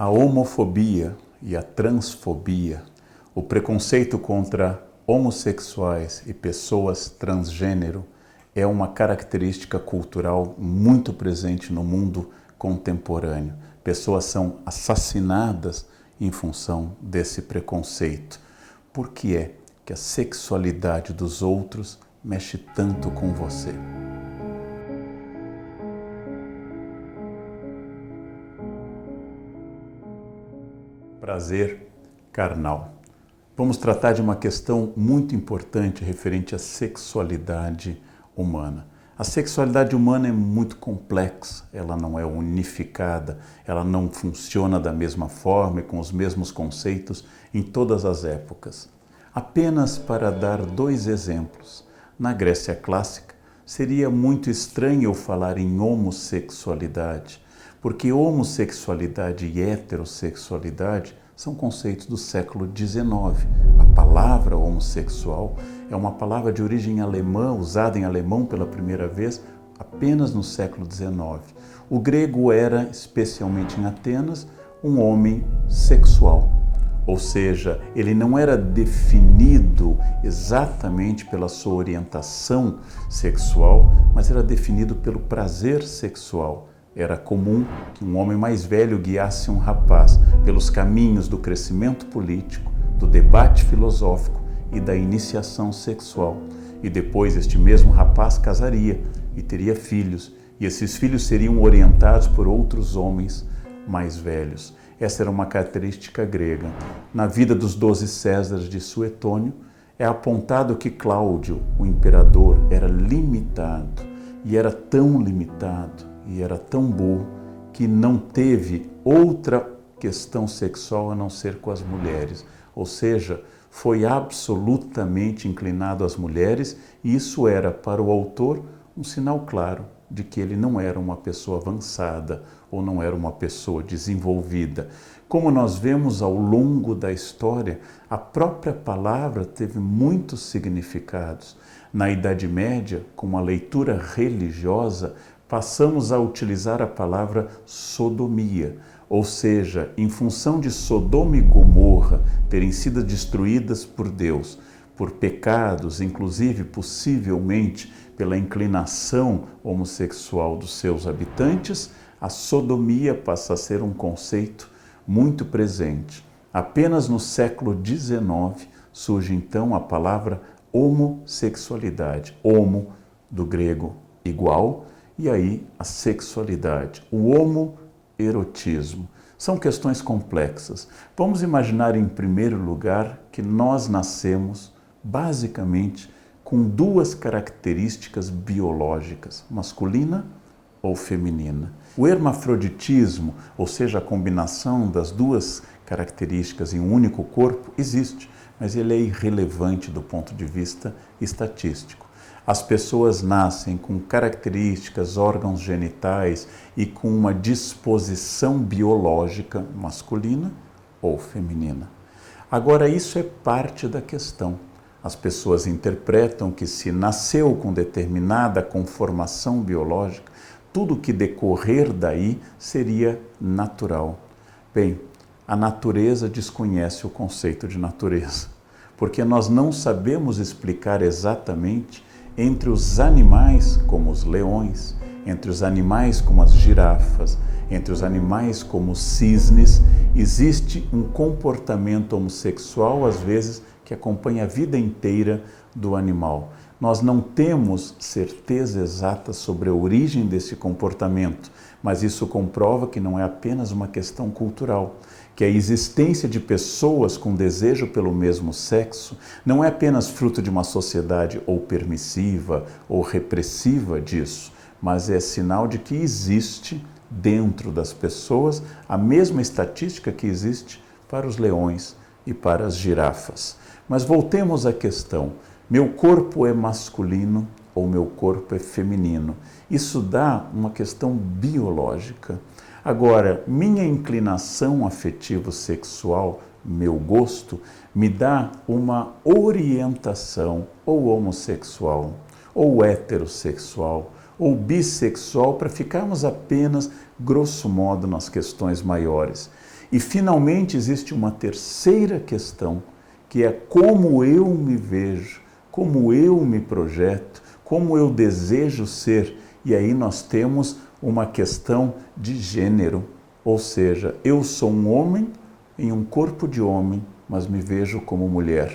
A homofobia e a transfobia, o preconceito contra homossexuais e pessoas transgênero é uma característica cultural muito presente no mundo contemporâneo. Pessoas são assassinadas em função desse preconceito. Por que é que a sexualidade dos outros mexe tanto com você? Prazer carnal. Vamos tratar de uma questão muito importante referente à sexualidade humana. A sexualidade humana é muito complexa, ela não é unificada, ela não funciona da mesma forma e com os mesmos conceitos em todas as épocas. Apenas para dar dois exemplos. Na Grécia clássica, seria muito estranho eu falar em homossexualidade, porque homossexualidade e heterossexualidade são conceitos do século XIX. A palavra homossexual é uma palavra de origem alemã, usada em alemão pela primeira vez apenas no século XIX. O grego era, especialmente em Atenas, um homem sexual. Ou seja, ele não era definido exatamente pela sua orientação sexual, mas era definido pelo prazer sexual. Era comum que um homem mais velho guiasse um rapaz pelos caminhos do crescimento político, do debate filosófico e da iniciação sexual. E depois este mesmo rapaz casaria e teria filhos, e esses filhos seriam orientados por outros homens mais velhos. Essa era uma característica grega. Na vida dos 12 Césares de Suetônio, é apontado que Cláudio, o imperador, era limitado, e era tão limitado, e era tão burro, que não teve outra questão sexual a não ser com as mulheres. Ou seja, foi absolutamente inclinado às mulheres, e isso era, para o autor, um sinal claro de que ele não era uma pessoa avançada ou não era uma pessoa desenvolvida. Como nós vemos ao longo da história, a própria palavra teve muitos significados. Na Idade Média, com a leitura religiosa, passamos a utilizar a palavra sodomia, ou seja, em função de Sodoma e Gomorra terem sido destruídas por Deus, por pecados, inclusive possivelmente pela inclinação homossexual dos seus habitantes, a sodomia passa a ser um conceito muito presente. Apenas no século XIX surge então a palavra homossexualidade, homo do grego igual, e aí a sexualidade, o homoerotismo. São questões complexas. Vamos imaginar em primeiro lugar que nós nascemos basicamente com duas características biológicas, masculina ou feminina. O hermafroditismo, ou seja, a combinação das duas características em um único corpo, existe, mas ele é irrelevante do ponto de vista estatístico. As pessoas nascem com características, órgãos genitais e com uma disposição biológica masculina ou feminina. Agora, isso é parte da questão. As pessoas interpretam que se nasceu com determinada conformação biológica, tudo que decorrer daí seria natural. Bem, a natureza desconhece o conceito de natureza, porque nós não sabemos explicar exatamente entre os animais como os leões, entre os animais como as girafas, entre os animais como os cisnes, existe um comportamento homossexual, às vezes, que acompanha a vida inteira do animal. Nós não temos certeza exata sobre a origem desse comportamento, mas isso comprova que não é apenas uma questão cultural, que a existência de pessoas com desejo pelo mesmo sexo não é apenas fruto de uma sociedade ou permissiva ou repressiva disso, mas é sinal de que existe dentro das pessoas a mesma estatística que existe para os leões e para as girafas. Mas voltemos à questão, meu corpo é masculino ou meu corpo é feminino? Isso dá uma questão biológica. Agora, minha inclinação afetivo-sexual, meu gosto, me dá uma orientação ou homossexual, ou heterossexual, ou bissexual, para ficarmos apenas, grosso modo, nas questões maiores. E finalmente existe uma terceira questão, que é como eu me vejo, como eu me projeto, como eu desejo ser. E aí nós temos uma questão de gênero, ou seja, eu sou um homem em um corpo de homem, mas me vejo como mulher.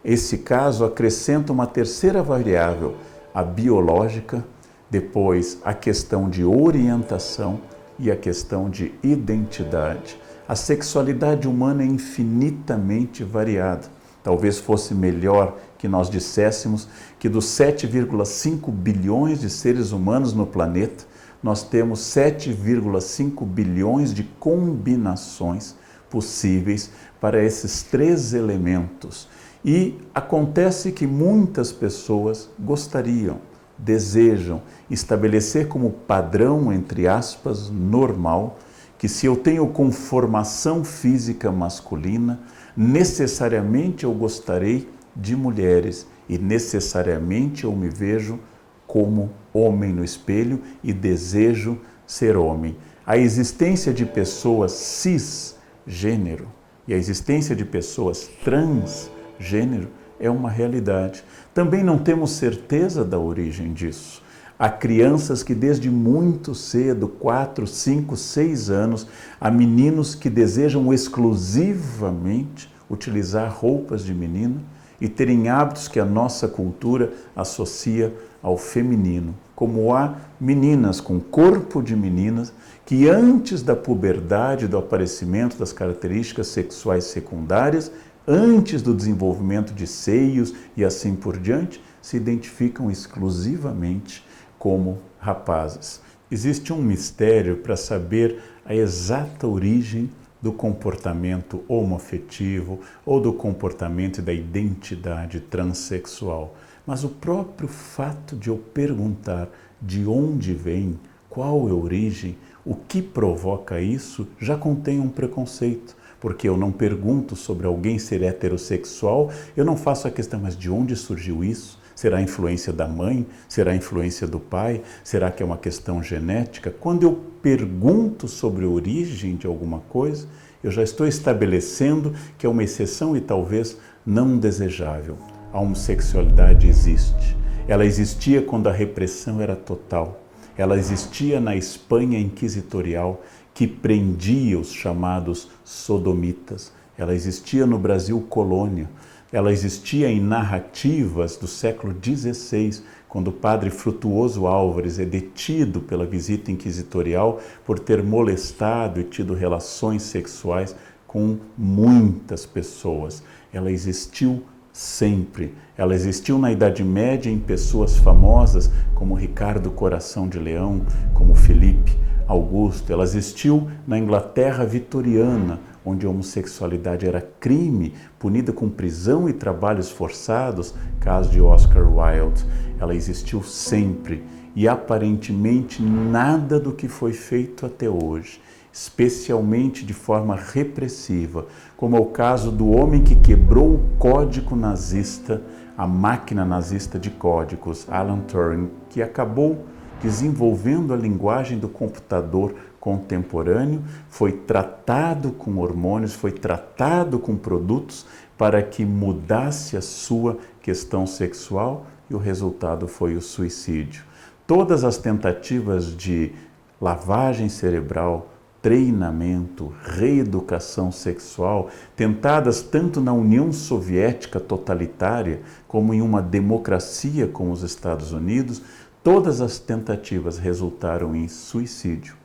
Esse caso acrescenta uma terceira variável, a biológica, depois a questão de orientação e a questão de identidade. A sexualidade humana é infinitamente variada. Talvez fosse melhor que nós disséssemos que dos 7,5 bilhões de seres humanos no planeta, nós temos 7,5 bilhões de combinações possíveis para esses três elementos. E acontece que muitas pessoas gostariam, desejam estabelecer como padrão, entre aspas, normal, que se eu tenho conformação física masculina, necessariamente eu gostarei de mulheres e necessariamente eu me vejo como homem no espelho e desejo ser homem. A existência de pessoas cisgênero e a existência de pessoas transgênero é uma realidade. Também não temos certeza da origem disso. Há crianças que desde muito cedo, 4, 5, 6 anos, há meninos que desejam exclusivamente utilizar roupas de menina e terem hábitos que a nossa cultura associa ao feminino. Como há meninas com corpo de meninas que antes da puberdade, do aparecimento das características sexuais secundárias, antes do desenvolvimento de seios e assim por diante, se identificam exclusivamente como rapazes. Existe um mistério para saber a exata origem do comportamento homoafetivo ou do comportamento e da identidade transexual. Mas o próprio fato de eu perguntar de onde vem, qual é a origem, o que provoca isso, já contém um preconceito. Porque eu não pergunto sobre alguém ser heterossexual, eu não faço a questão, mas de onde surgiu isso? Será a influência da mãe? Será a influência do pai? Será que é uma questão genética? Quando eu pergunto sobre a origem de alguma coisa, eu já estou estabelecendo que é uma exceção e talvez não desejável. A homossexualidade existe. Ela existia quando a repressão era total. Ela existia na Espanha inquisitorial, que prendia os chamados sodomitas. Ela existia no Brasil colônia. Ela existia em narrativas do século XVI, quando o padre Frutuoso Álvares é detido pela visita inquisitorial por ter molestado e tido relações sexuais com muitas pessoas. Ela existiu sempre. Ela existiu na Idade Média em pessoas famosas como Ricardo Coração de Leão, como Felipe Augusto. Ela existiu na Inglaterra vitoriana, onde a homossexualidade era crime, punida com prisão e trabalhos forçados, caso de Oscar Wilde. Ela existiu sempre e aparentemente nada do que foi feito até hoje, especialmente de forma repressiva, como é o caso do homem que quebrou o código nazista, a máquina nazista de códigos, Alan Turing, que acabou desenvolvendo a linguagem do computador contemporâneo, foi tratado com hormônios, foi tratado com produtos para que mudasse a sua questão sexual e o resultado foi o suicídio. Todas as tentativas de lavagem cerebral, treinamento, reeducação sexual, tentadas tanto na União Soviética totalitária como em uma democracia como os Estados Unidos, todas as tentativas resultaram em suicídio,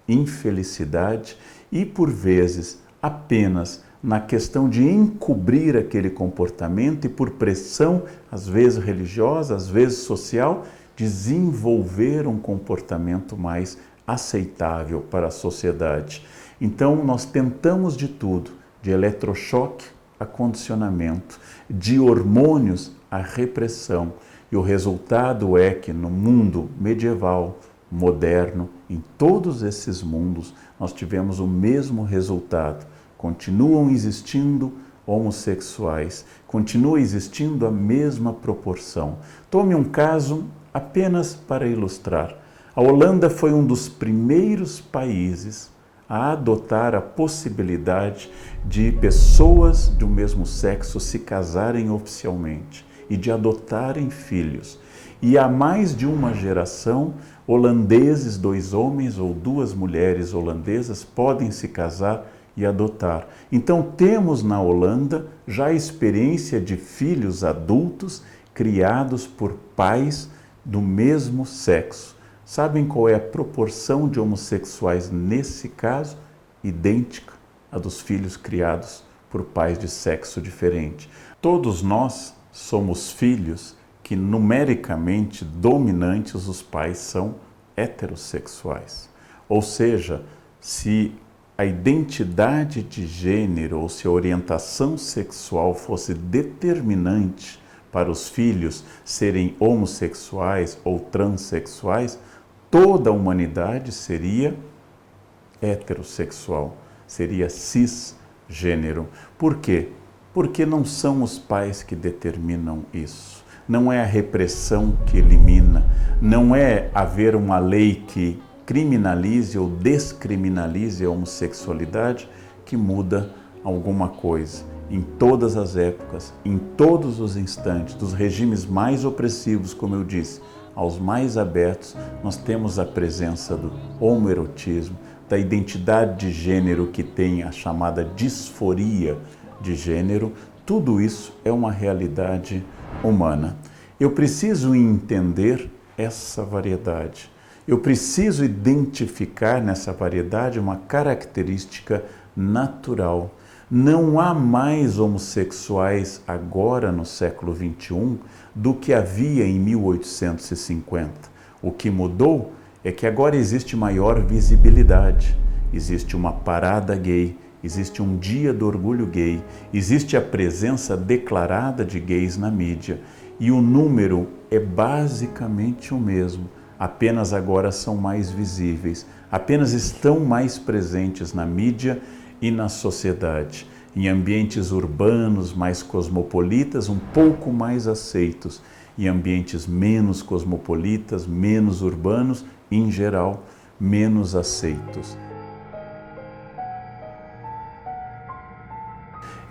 infelicidade e, por vezes, apenas na questão de encobrir aquele comportamento e, por pressão, às vezes religiosa, às vezes social, desenvolver um comportamento mais aceitável para a sociedade. Então, nós tentamos de tudo, de eletrochoque a condicionamento, de hormônios a repressão. E o resultado é que no mundo medieval, moderno, em todos esses mundos, nós tivemos o mesmo resultado. Continuam existindo homossexuais, continua existindo a mesma proporção. Tome um caso apenas para ilustrar. A Holanda foi um dos primeiros países a adotar a possibilidade de pessoas do mesmo sexo se casarem oficialmente e de adotarem filhos. E há mais de uma geração, holandeses, 2 homens ou 2 mulheres holandesas podem se casar e adotar. Então temos na Holanda já a experiência de filhos adultos criados por pais do mesmo sexo. Sabem qual é a proporção de homossexuais nesse caso? Idêntica à dos filhos criados por pais de sexo diferente. Todos nós somos filhos que numericamente dominantes os pais são heterossexuais. Ou seja, se a identidade de gênero ou se a orientação sexual fosse determinante para os filhos serem homossexuais ou transexuais, toda a humanidade seria heterossexual, seria cisgênero. Por quê? Porque não são os pais que determinam isso. Não é a repressão que elimina, não é haver uma lei que criminalize ou descriminalize a homossexualidade que muda alguma coisa. Em todas as épocas, em todos os instantes, dos regimes mais opressivos, como eu disse, aos mais abertos, nós temos a presença do homoerotismo, da identidade de gênero que tem a chamada disforia de gênero. Tudo isso é uma realidade humana. Eu preciso entender essa variedade. Eu preciso identificar nessa variedade uma característica natural. Não há mais homossexuais agora no século XXI do que havia em 1850. O que mudou é que agora existe maior visibilidade, existe uma parada gay, existe um dia do orgulho gay, existe a presença declarada de gays na mídia e o número é basicamente o mesmo, apenas agora são mais visíveis, apenas estão mais presentes na mídia e na sociedade, em ambientes urbanos mais cosmopolitas, um pouco mais aceitos, em ambientes menos cosmopolitas, menos urbanos, em geral, menos aceitos.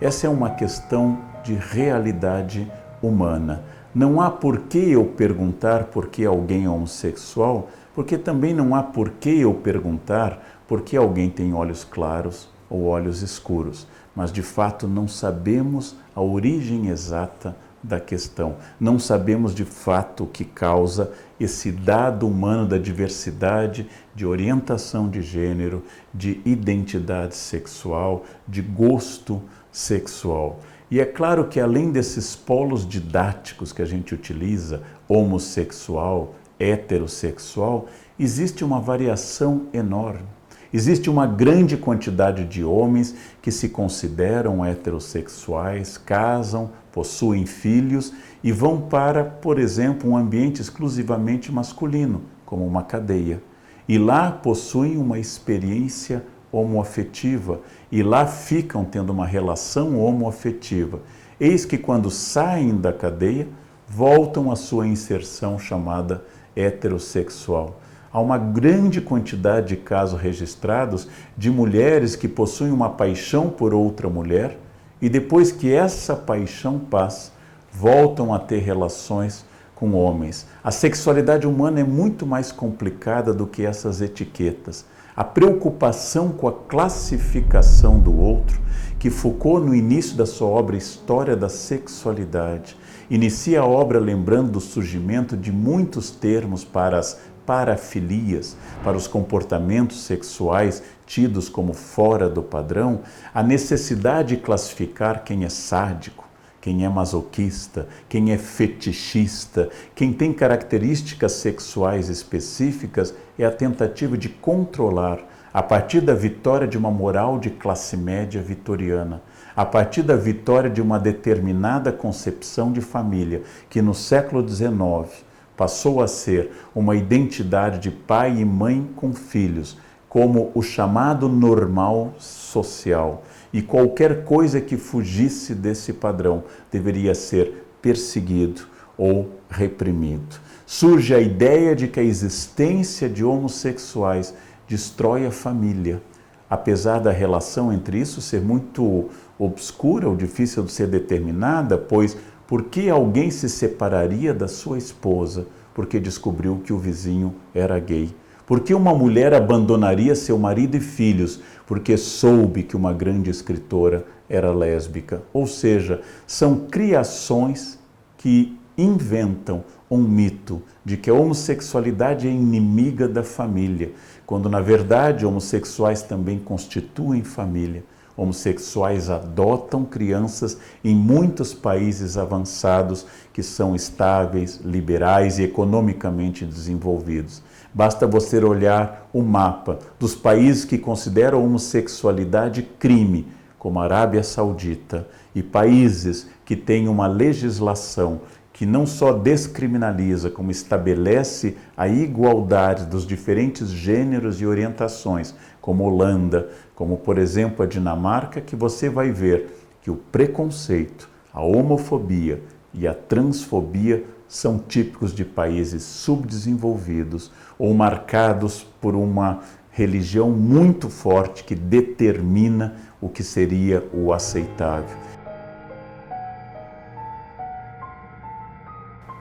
Essa é uma questão de realidade humana. Não há por que eu perguntar por que alguém é homossexual, porque também não há por que eu perguntar por que alguém tem olhos claros ou olhos escuros. Mas, de fato, não sabemos a origem exata da questão. Não sabemos, de fato, o que causa esse dado humano da diversidade, de orientação de gênero, de identidade sexual, de gosto sexual. E é claro que além desses polos didáticos que a gente utiliza, homossexual, heterossexual, existe uma variação enorme. Existe uma grande quantidade de homens que se consideram heterossexuais, casam, possuem filhos e vão para, por exemplo, um ambiente exclusivamente masculino, como uma cadeia. E lá possuem uma experiência homoafetiva e lá ficam tendo uma relação homoafetiva. Eis que quando saem da cadeia, voltam à sua inserção chamada heterossexual. Há uma grande quantidade de casos registrados de mulheres que possuem uma paixão por outra mulher e depois que essa paixão passa, voltam a ter relações com homens. A sexualidade humana é muito mais complicada do que essas etiquetas. A preocupação com a classificação do outro, que Foucault, no início da sua obra História da Sexualidade, inicia a obra lembrando do surgimento de muitos termos para as parafilias, para os comportamentos sexuais tidos como fora do padrão, a necessidade de classificar quem é sádico, quem é masoquista, quem é fetichista, quem tem características sexuais específicas, é a tentativa de controlar, a partir da vitória de uma moral de classe média vitoriana, a partir da vitória de uma determinada concepção de família, que no século XIX passou a ser uma identidade de pai e mãe com filhos, como o chamado normal social. E qualquer coisa que fugisse desse padrão deveria ser perseguido ou reprimido. Surge a ideia de que a existência de homossexuais destrói a família. apesar da relação entre isso ser muito obscura ou difícil de ser determinada, pois por que alguém se separaria da sua esposa porque descobriu que o vizinho era gay? Por que uma mulher abandonaria seu marido e filhos porque soube que uma grande escritora era lésbica? Ou seja, são criações que inventam um mito de que a homossexualidade é inimiga da família, quando na verdade homossexuais também constituem família. Homossexuais adotam crianças em muitos países avançados que são estáveis, liberais e economicamente desenvolvidos. Basta você olhar o mapa dos países que consideram a homossexualidade crime, como a Arábia Saudita, e países que têm uma legislação que não só descriminaliza, como estabelece a igualdade dos diferentes gêneros e orientações, como Holanda, como por exemplo a Dinamarca, que você vai ver que o preconceito, a homofobia e a transfobia são típicos de países subdesenvolvidos ou marcados por uma religião muito forte que determina o que seria o aceitável.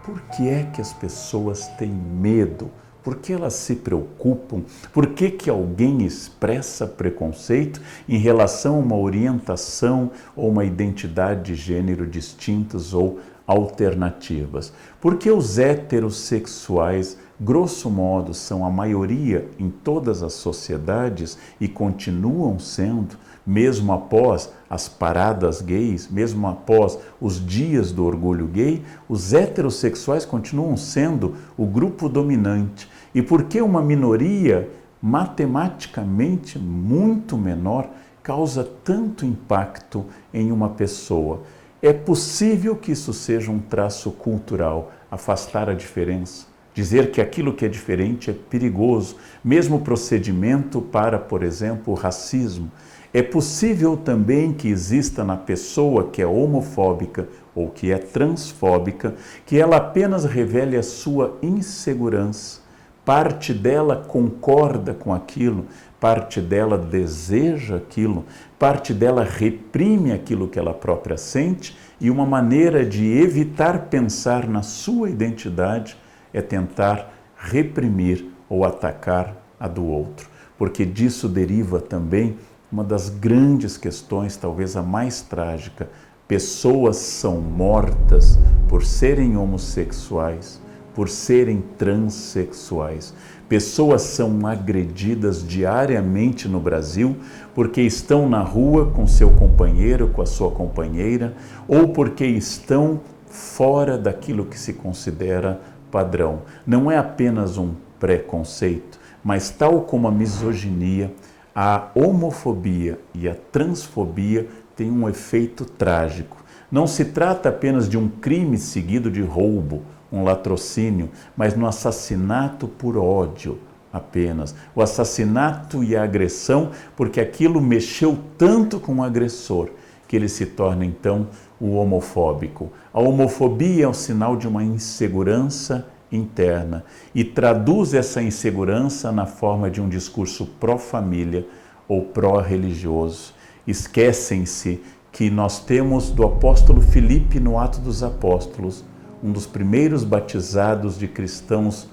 Por que é que as pessoas têm medo? Por que elas se preocupam? Por que alguém expressa preconceito em relação a uma orientação ou uma identidade de gênero distintas ou alternativas? Porque os heterossexuais, grosso modo, são a maioria em todas as sociedades e continuam sendo, mesmo após as paradas gays, mesmo após os dias do orgulho gay, os heterossexuais continuam sendo o grupo dominante. E por que uma minoria matematicamente muito menor causa tanto impacto em uma pessoa? É possível que isso seja um traço cultural, afastar a diferença, dizer que aquilo que é diferente é perigoso, mesmo procedimento para, por exemplo, o racismo. É possível também que exista na pessoa que é homofóbica ou que é transfóbica, que ela apenas revele a sua insegurança. Parte dela concorda com aquilo, parte dela deseja aquilo, parte dela reprime aquilo que ela própria sente, e uma maneira de evitar pensar na sua identidade é tentar reprimir ou atacar a do outro, porque disso deriva também uma das grandes questões, talvez a mais trágica. Pessoas são mortas por serem homossexuais, por serem transexuais. Pessoas são agredidas diariamente no Brasil porque estão na rua com seu companheiro, com a sua companheira, ou porque estão fora daquilo que se considera padrão. Não é apenas um preconceito, mas tal como a misoginia, a homofobia e a transfobia têm um efeito trágico. Não se trata apenas de um crime seguido de roubo, um latrocínio, mas no assassinato por ódio apenas. O assassinato e a agressão, porque aquilo mexeu tanto com o agressor, que ele se torna então o homofóbico. A homofobia é um sinal de uma insegurança interna e traduz essa insegurança na forma de um discurso pró-família ou pró-religioso. Esquecem-se que nós temos do apóstolo Filipe no Atos dos Apóstolos, um dos primeiros batizados de cristãos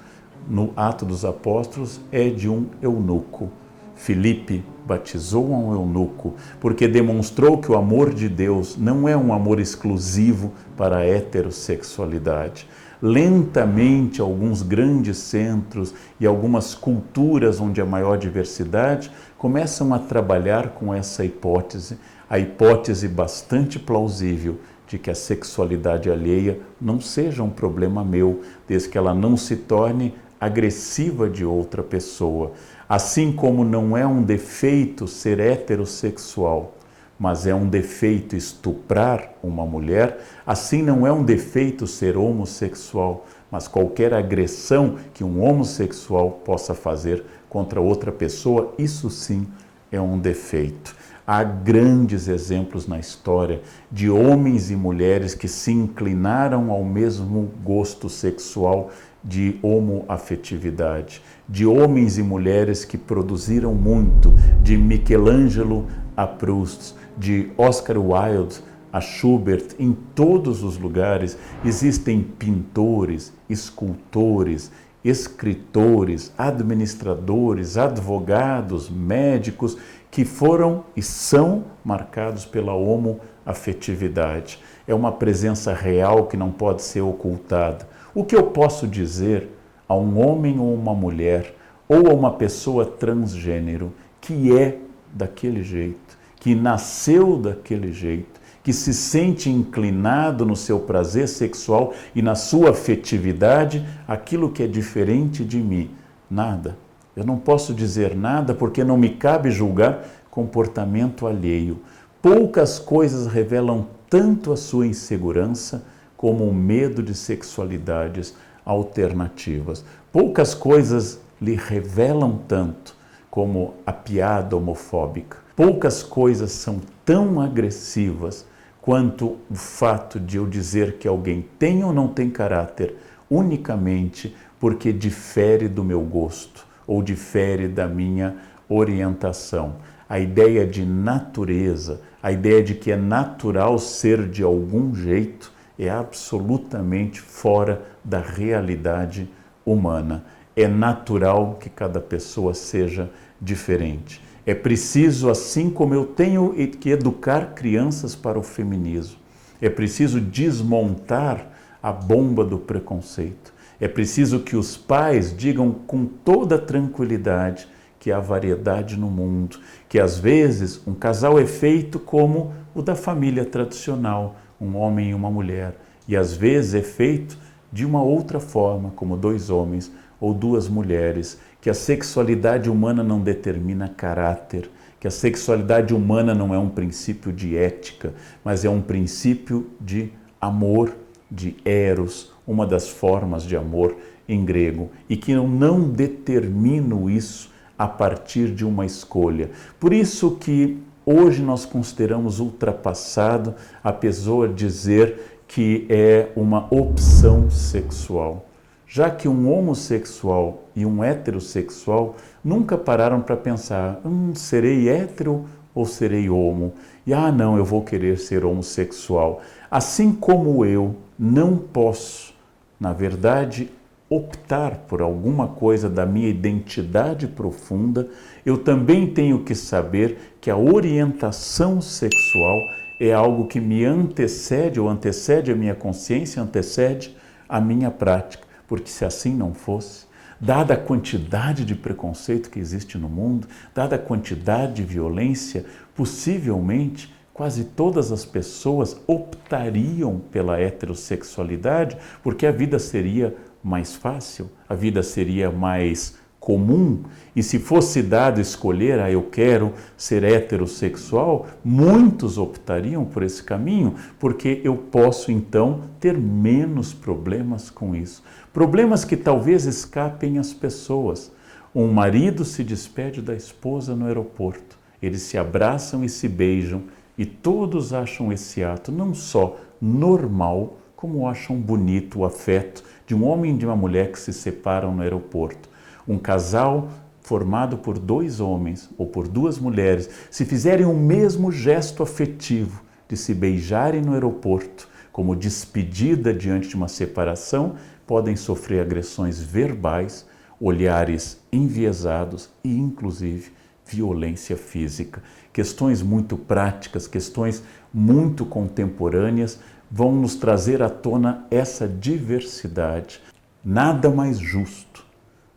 no Atos dos Apóstolos é de um eunuco. Filipe batizou um eunuco porque demonstrou que o amor de Deus não é um amor exclusivo para a heterossexualidade. Lentamente, alguns grandes centros e algumas culturas onde há maior diversidade começam a trabalhar com essa hipótese, a hipótese bastante plausível de que a sexualidade alheia não seja um problema meu, desde que ela não se torne agressiva de outra pessoa. Assim como não é um defeito ser heterossexual, mas é um defeito estuprar uma mulher, assim não é um defeito ser homossexual, mas qualquer agressão que um homossexual possa fazer contra outra pessoa, isso sim é um defeito. Há grandes exemplos na história de homens e mulheres que se inclinaram ao mesmo gosto sexual de homoafetividade, de homens e mulheres que produziram muito, de Michelangelo a Proust, de Oscar Wilde a Schubert. Em todos os lugares existem pintores, escultores, escritores, administradores, advogados, médicos que foram e são marcados pela homoafetividade. É uma presença real que não pode ser ocultada. O que eu posso dizer a um homem ou uma mulher ou a uma pessoa transgênero que é daquele jeito, que nasceu daquele jeito, que se sente inclinado no seu prazer sexual e na sua afetividade, aquilo que é diferente de mim? Nada. Eu não posso dizer nada porque não me cabe julgar comportamento alheio. Poucas coisas revelam tanto a sua insegurança como o medo de sexualidades alternativas. Poucas coisas lhe revelam tanto como a piada homofóbica. Poucas coisas são tão agressivas quanto o fato de eu dizer que alguém tem ou não tem caráter unicamente porque difere do meu gosto ou difere da minha orientação. A ideia de natureza, a ideia de que é natural ser de algum jeito, é absolutamente fora da realidade humana. É natural que cada pessoa seja diferente. É preciso, assim como eu tenho que educar crianças para o feminismo, é preciso desmontar a bomba do preconceito. É preciso que os pais digam com toda tranquilidade que há variedade no mundo, que às vezes um casal é feito como o da família tradicional, um homem e uma mulher, e às vezes é feito de uma outra forma, como dois homens ou duas mulheres, que a sexualidade humana não determina caráter, que a sexualidade humana não é um princípio de ética, mas é um princípio de amor, de eros, uma das formas de amor em grego, e que eu não determino isso a partir de uma escolha. Por isso que hoje nós consideramos ultrapassado a pessoa dizer que é uma opção sexual, já que um homossexual e um heterossexual nunca pararam para pensar, serei hétero ou serei homo? E não, eu vou querer ser homossexual. Assim como eu não posso, na verdade, optar por alguma coisa da minha identidade profunda, eu também tenho que saber que a orientação sexual é algo que me antecede, ou antecede a minha consciência, antecede a minha prática. Porque se assim não fosse, dada a quantidade de preconceito que existe no mundo, dada a quantidade de violência, possivelmente quase todas as pessoas optariam pela heterossexualidade, porque a vida seria mais fácil, a vida seria mais comum, e se fosse dado escolher, eu quero ser heterossexual, muitos optariam por esse caminho, porque eu posso então ter menos problemas com isso. Problemas que talvez escapem às pessoas. Um marido se despede da esposa no aeroporto, eles se abraçam e se beijam, e todos acham esse ato não só normal, como acham bonito o afeto de um homem e de uma mulher que se separam no aeroporto. Um casal formado por dois homens ou por duas mulheres, se fizerem o mesmo gesto afetivo de se beijarem no aeroporto, como despedida diante de uma separação, podem sofrer agressões verbais, olhares enviesados e, inclusive, violência física. Questões muito práticas, questões muito contemporâneas vão nos trazer à tona essa diversidade. Nada mais justo,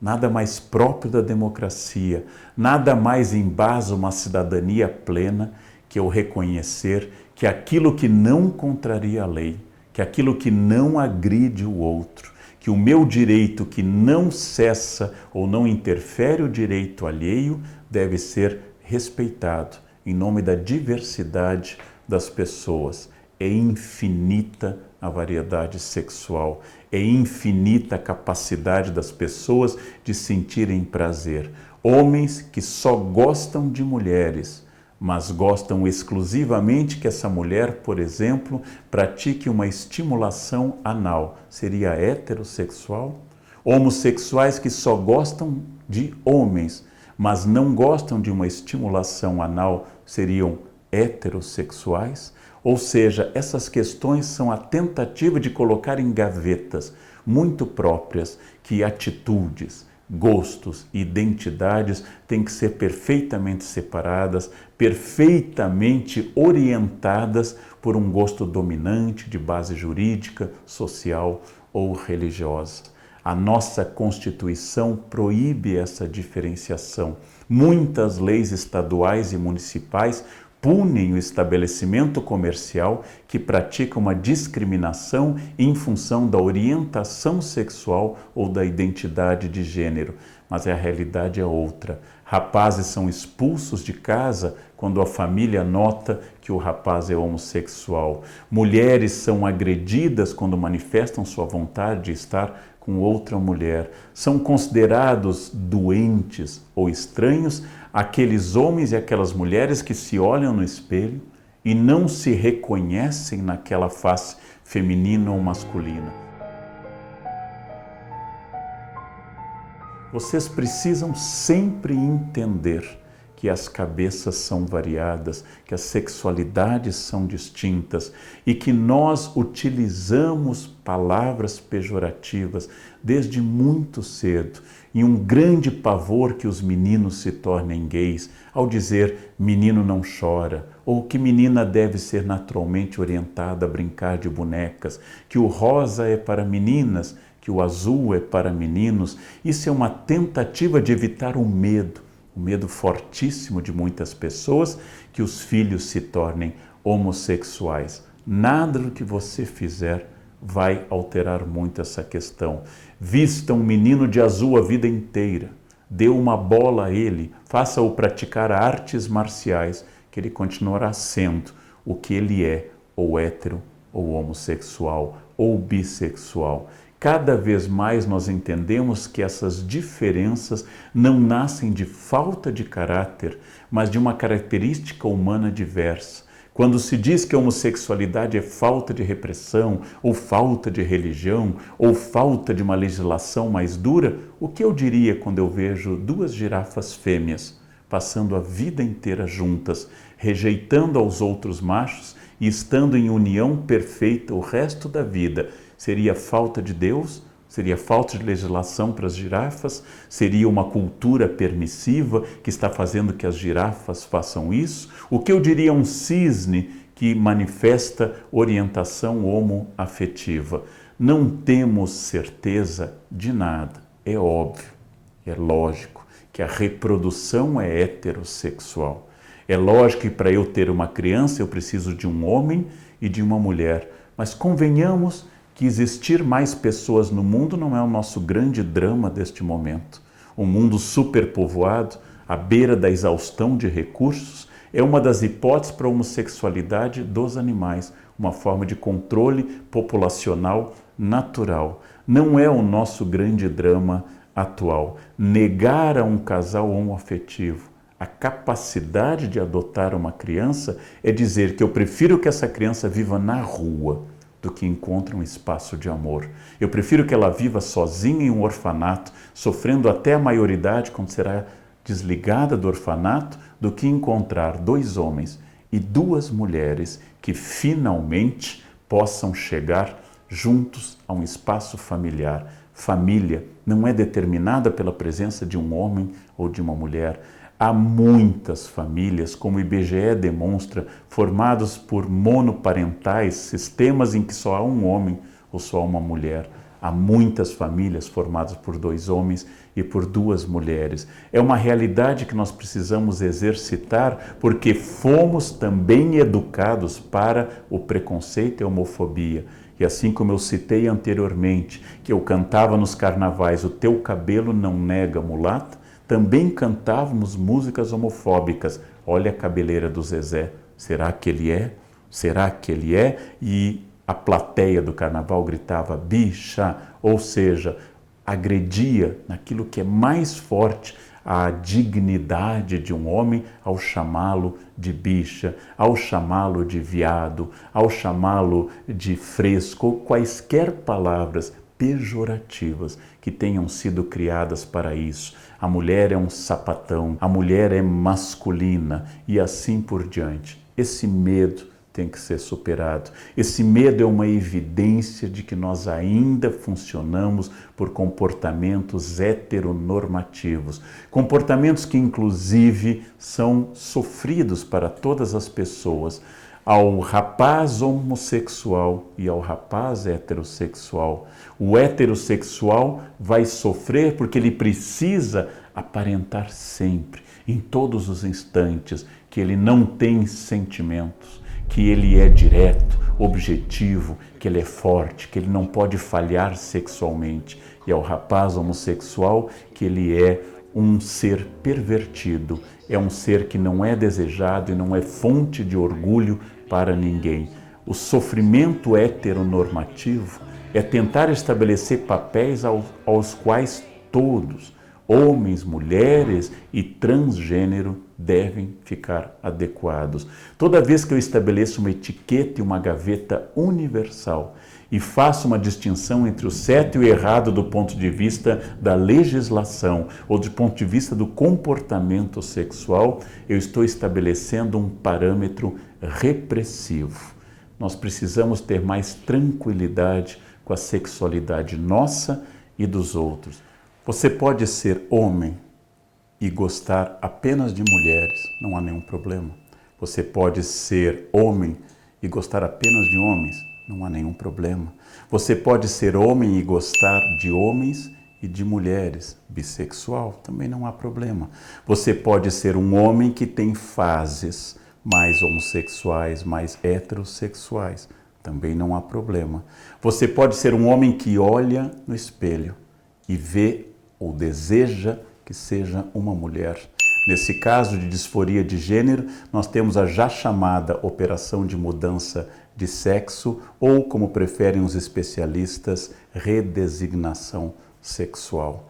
nada mais próprio da democracia, nada mais embasa uma cidadania plena que eu reconhecer que aquilo que não contraria a lei, que aquilo que não agride o outro, que o meu direito que não cessa ou não interfere o direito alheio deve ser respeitado em nome da diversidade das pessoas. É infinita a variedade sexual, é infinita a capacidade das pessoas de sentirem prazer. Homens que só gostam de mulheres, mas gostam exclusivamente que essa mulher, por exemplo, pratique uma estimulação anal. Seria heterossexual? Homossexuais que só gostam de homens, mas não gostam de uma estimulação anal, seriam heterossexuais? Ou seja, essas questões são a tentativa de colocar em gavetas muito próprias que atitudes, gostos e identidades têm que ser perfeitamente separadas, perfeitamente orientadas por um gosto dominante de base jurídica, social ou religiosa. A nossa Constituição proíbe essa diferenciação. Muitas leis estaduais e municipais punem o estabelecimento comercial que pratica uma discriminação em função da orientação sexual ou da identidade de gênero. Mas a realidade é outra. Rapazes são expulsos de casa quando a família nota que o rapaz é homossexual. Mulheres são agredidas quando manifestam sua vontade de estar com outra mulher. São considerados doentes ou estranhos aqueles homens e aquelas mulheres que se olham no espelho e não se reconhecem naquela face feminina ou masculina. Vocês precisam sempre entender que as cabeças são variadas, que as sexualidades são distintas e que nós utilizamos palavras pejorativas desde muito cedo e um grande pavor que os meninos se tornem gays ao dizer menino não chora ou que menina deve ser naturalmente orientada a brincar de bonecas, que o rosa é para meninas, que o azul é para meninos. Isso é uma tentativa de evitar o medo fortíssimo de muitas pessoas, que os filhos se tornem homossexuais. Nada do que você fizer vai alterar muito essa questão. Vista um menino de azul a vida inteira, dê uma bola a ele, faça-o praticar artes marciais, que ele continuará sendo o que ele é, ou hétero, ou homossexual, ou bissexual. Cada vez mais nós entendemos que essas diferenças não nascem de falta de caráter, mas de uma característica humana diversa. Quando se diz que a homossexualidade é falta de repressão, ou falta de religião, ou falta de uma legislação mais dura, o que eu diria quando eu vejo duas girafas fêmeas passando a vida inteira juntas, rejeitando aos outros machos e estando em união perfeita o resto da vida? Seria falta de Deus? Seria falta de legislação para as girafas? Seria uma cultura permissiva que está fazendo que as girafas façam isso? O que eu diria a um cisne que manifesta orientação homoafetiva? Não temos certeza de nada. É óbvio, é lógico que a reprodução é heterossexual. É lógico que para eu ter uma criança eu preciso de um homem e de uma mulher. Mas convenhamos que existir mais pessoas no mundo não é o nosso grande drama deste momento. Um mundo superpovoado, à beira da exaustão de recursos, é uma das hipóteses para a homossexualidade dos animais, uma forma de controle populacional natural. Não é o nosso grande drama atual. Negar a um casal homoafetivo a capacidade de adotar uma criança é dizer que eu prefiro que essa criança viva na rua do que encontre um espaço de amor. Eu prefiro que ela viva sozinha em um orfanato, sofrendo até a maioridade quando será desligada do orfanato, do que encontrar dois homens e duas mulheres que finalmente possam chegar juntos a um espaço familiar. Família não é determinada pela presença de um homem ou de uma mulher. Há muitas famílias, como o IBGE demonstra, formadas por monoparentais, sistemas em que só há um homem ou só uma mulher. Há muitas famílias formadas por dois homens e por duas mulheres. É uma realidade que nós precisamos exercitar, porque fomos também educados para o preconceito e a homofobia. E assim como eu citei anteriormente, que eu cantava nos carnavais, o teu cabelo não nega mulata, também cantávamos músicas homofóbicas. Olha a cabeleira do Zezé, será que ele é? Será que ele é? E a plateia do carnaval gritava bicha, ou seja, agredia naquilo que é mais forte, a dignidade de um homem, ao chamá-lo de bicha, ao chamá-lo de viado, ao chamá-lo de fresco, quaisquer palavras pejorativas que tenham sido criadas para isso. A mulher é um sapatão, a mulher é masculina e assim por diante. Esse medo tem que ser superado. Esse medo é uma evidência de que nós ainda funcionamos por comportamentos heteronormativos. Comportamentos que, inclusive, são sofridos para todas as pessoas. Ao rapaz homossexual e ao rapaz heterossexual. O heterossexual vai sofrer porque ele precisa aparentar sempre, em todos os instantes, que ele não tem sentimentos, que ele é direto, objetivo, que ele é forte, que ele não pode falhar sexualmente. E ao rapaz homossexual que ele é um ser pervertido, é um ser que não é desejado e não é fonte de orgulho para ninguém. O sofrimento heteronormativo é tentar estabelecer papéis aos quais todos, homens, mulheres e transgênero, devem ficar adequados. Toda vez que eu estabeleço uma etiqueta e uma gaveta universal e faço uma distinção entre o certo e o errado do ponto de vista da legislação ou do ponto de vista do comportamento sexual, eu estou estabelecendo um parâmetro repressivo. Nós precisamos ter mais tranquilidade com a sexualidade nossa e dos outros. Você pode ser homem e gostar apenas de mulheres, não há nenhum problema. Você pode ser homem e gostar apenas de homens, não há nenhum problema. Você pode ser homem e gostar de homens e de mulheres, bissexual, também não há problema. Você pode ser um homem que tem fases mais homossexuais, mais heterossexuais, também não há problema. Você pode ser um homem que olha no espelho e vê ou deseja que seja uma mulher. Nesse caso de disforia de gênero, nós temos a já chamada operação de mudança de sexo ou, como preferem os especialistas, redesignação sexual.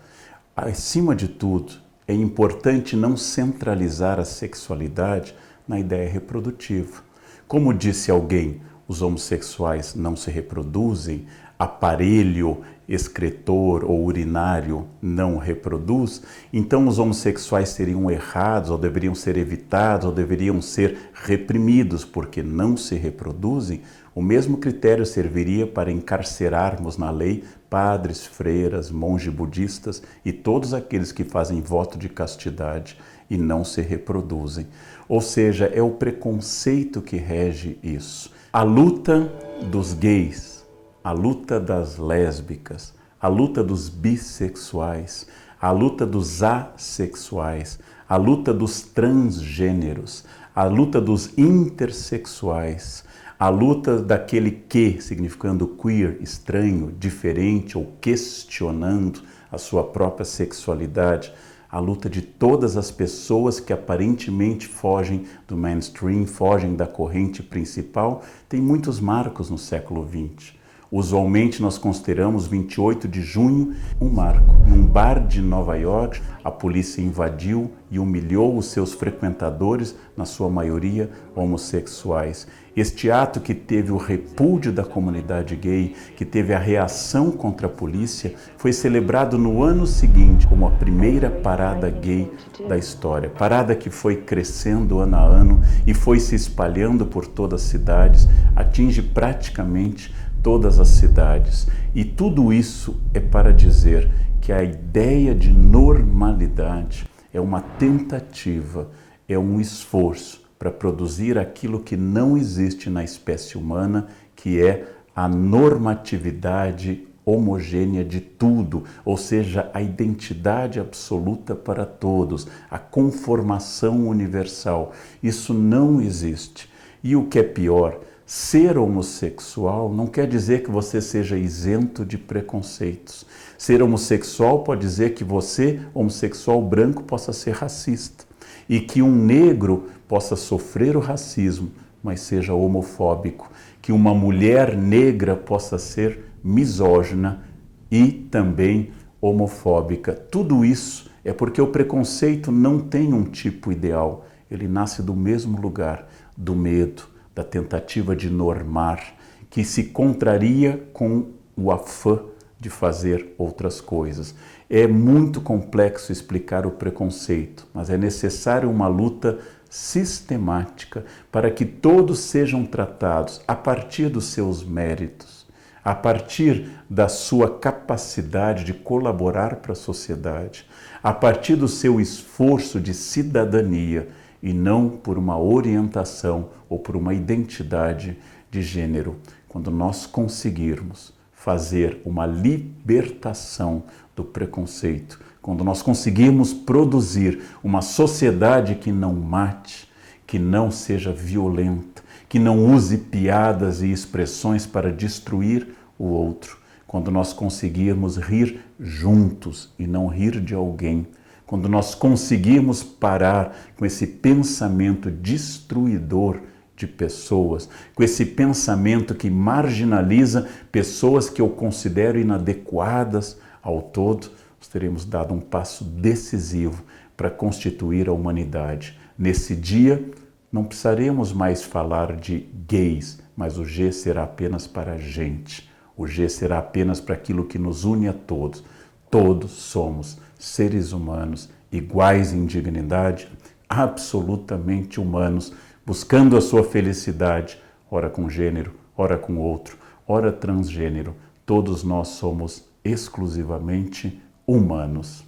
Acima de tudo, é importante não centralizar a sexualidade na ideia reprodutiva. Como disse alguém, os homossexuais não se reproduzem, aparelho excretor ou urinário não reproduz, então os homossexuais seriam errados, ou deveriam ser evitados, ou deveriam ser reprimidos porque não se reproduzem. O mesmo critério serviria para encarcerarmos na lei padres, freiras, monges budistas e todos aqueles que fazem voto de castidade e não se reproduzem. Ou seja, é o preconceito que rege isso. A luta dos gays, a luta das lésbicas, a luta dos bissexuais, a luta dos assexuais, a luta dos transgêneros, a luta dos intersexuais, a luta daquele que, significando queer, estranho, diferente ou questionando a sua própria sexualidade, a luta de todas as pessoas que aparentemente fogem do mainstream, fogem da corrente principal, tem muitos marcos no século XX. Usualmente nós consideramos 28 de junho um marco. Em um bar de Nova York, a polícia invadiu e humilhou os seus frequentadores, na sua maioria homossexuais. Este ato que teve o repúdio da comunidade gay, que teve a reação contra a polícia, foi celebrado no ano seguinte como a primeira parada gay da história. Parada que foi crescendo ano a ano e foi se espalhando por todas as cidades, atinge praticamente todas as cidades. E tudo isso é para dizer que a ideia de normalidade é uma tentativa, é um esforço para produzir aquilo que não existe na espécie humana, que é a normatividade homogênea de tudo, ou seja, a identidade absoluta para todos, a conformação universal. Isso não existe. E o que é pior, ser homossexual não quer dizer que você seja isento de preconceitos. Ser homossexual pode dizer que você, homossexual branco, possa ser racista e que um negro possa sofrer o racismo, mas seja homofóbico, que uma mulher negra possa ser misógina e também homofóbica. Tudo isso é porque o preconceito não tem um tipo ideal, ele nasce do mesmo lugar, do medo, da tentativa de normar, que se contraria com o afã de fazer outras coisas. É muito complexo explicar o preconceito, mas é necessário uma luta sistemática para que todos sejam tratados a partir dos seus méritos, a partir da sua capacidade de colaborar para a sociedade, a partir do seu esforço de cidadania e não por uma orientação ou por uma identidade de gênero. Quando nós conseguirmos fazer uma libertação do preconceito, quando nós conseguirmos produzir uma sociedade que não mate, que não seja violenta, que não use piadas e expressões para destruir o outro, quando nós conseguirmos rir juntos e não rir de alguém, quando nós conseguirmos parar com esse pensamento destruidor de pessoas, com esse pensamento que marginaliza pessoas que eu considero inadequadas ao todo, nós teremos dado um passo decisivo para constituir a humanidade. Nesse dia, não precisaremos mais falar de gays, mas o G será apenas para a gente. O G será apenas para aquilo que nos une a todos. Todos somos seres humanos, iguais em dignidade, absolutamente humanos, buscando a sua felicidade, ora com gênero, ora com outro, ora transgênero. Todos nós somos exclusivamente humanos.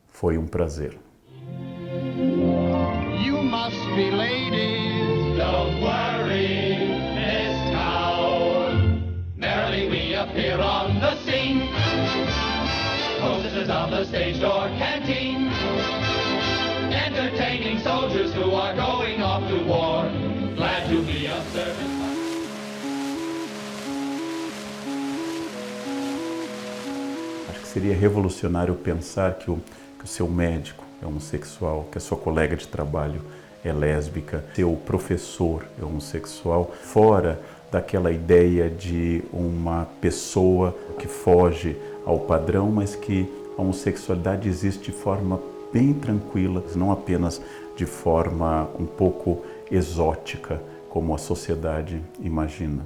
Foi um prazer. You must be ladies. Don't worry, Miss Cow. Merrily we appear on the scene. Hostesses of the stage door canteen. Entertaining soldiers who are going off to war. Glad to be of service. Acho que seria revolucionário pensar que o seu médico é homossexual, que a sua colega de trabalho é lésbica, seu professor é homossexual, fora daquela ideia de uma pessoa que foge ao padrão, mas que a homossexualidade existe de forma bem tranquila, não apenas de forma um pouco exótica, como a sociedade imagina.